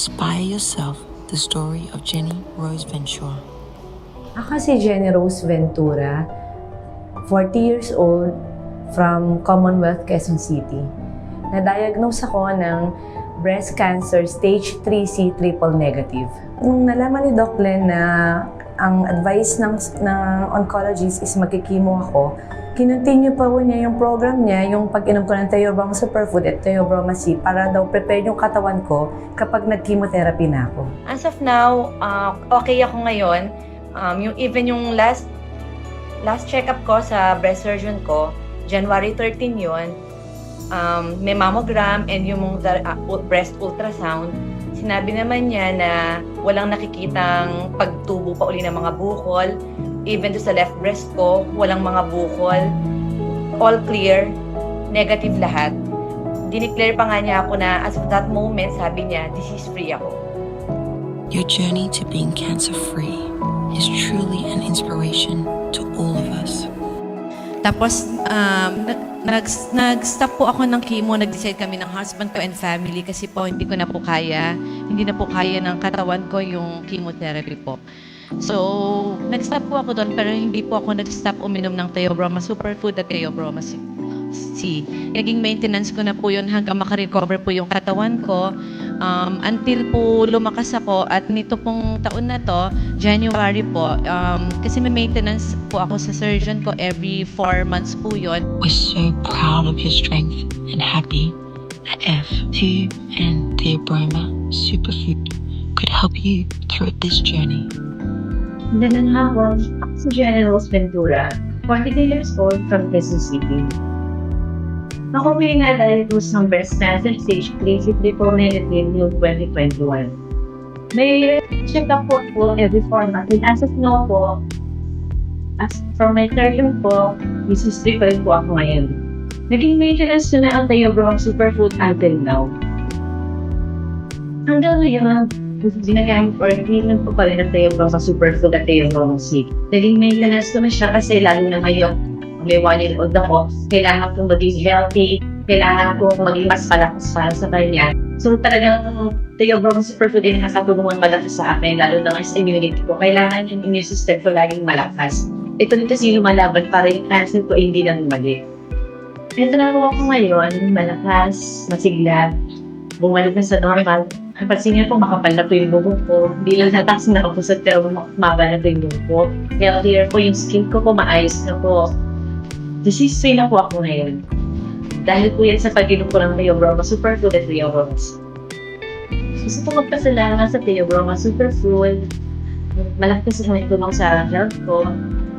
inspire yourself the story of Jenny Rose Ventura. Ako si Jenny Rose Ventura, 40 years old, from Commonwealth, Quezon City. Na-diagnose ako ng breast cancer stage 3C triple negative. Nung nalaman ni Doc Len na ang advice ng oncologist is magkikimo ako, kinontinue pa po niya yung program niya, yung pag-inom ko ng Theobroma Superfood at Theobroma C para daw prepare yung katawan ko kapag nag-chemotherapy na ako. As of now, okay ako ngayon. Yung last check-up ko sa breast surgeon ko, January 13 yun, may mammogram and yung breast ultrasound. Sinabi naman niya na walang nakikitang pagtubo pa uli ng mga bukol. Even sa left breast ko, walang mga bukol. All clear, negative lahat. Dineclare pa nga niya ako na as of that moment, sabi niya, disease-free ako. Your journey to being cancer-free is truly an inspiration to all of us. Tapos, nag-stop po ako ng chemo. Nag-decide kami ng husband ko and family kasi po hindi na po kaya ng katawan ko yung chemotherapy po. So, nag-stop po ako doon pero hindi po ako nag-stop uminom ng Theobroma Superfood at Theobroma C. Naging maintenance ko na po yun hanggang makarecover po yung katawan ko. Until po lumakas ako at nito pong taon na to, January po, kasi may maintenance po ako sa surgeon ko every 4 months po yun. We're so proud of your strength and happy that F2 and Theobroma Superfood could help you through this journey. Magandang hapon. Ako si Jenny Rose Ventura, 42 years old from Quezon City. Ako may na-diagnose ng breast cancer stage 3 triple negative noong 2021. May check-up po every 4 months. And as of now po, as from my surgeon po, Mrs. Triple po ako ngayon. Naging maintenance ko na ang Theobroma Superfood until now. Hanggang ngayon, ginagamit or treatment ko pa rin ang Theobroma Superfood at Theobroma C. Naging maintenance ko na siya kasi lalo na ngayon, may 1 year old ako, kailangan kong maging healthy, kailangan kong maging mas malakas para sa kanya. So talagang Theobroma Superfood din nakatulungan malakas sa akin, lalo na sa immunity ko. Kailangan yung immune system ko laging malakas. Ito nito sino malaban para yung cancer ko hindi lang mali. Ito na ako ngayon, malakas, masigla, bumalik na sa normal. Ang pansin niyo po, makapal na po yung buhok ko. Hindi lang nataas na ako sa pero maba na po yung buhok ko. Healthier po yung skin ko po, maayos na po. Disease-free na po ako ngayon. Dahil po yan sa pag-inom ko ng Theobroma Superfood at Theobroma C. Gusto ko magpasalamat sa Theobroma Superfood. Malaki sa tulong sa health ko.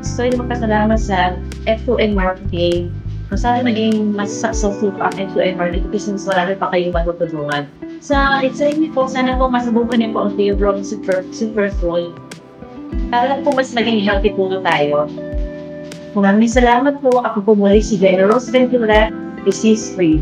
Gusto ko magpasalamat sa F2N Marketing. Kung saan maging mas successful pa ang F2N Marketing kasi mas marami pa kayong matutulungan. Sa excitement po, sana po masubukan niyo po ang Theobroma Superfood. Para po mas maging healthy po tayo. Maraming salamat po. Ako po muli si Jenny Rose Ventura, disease free.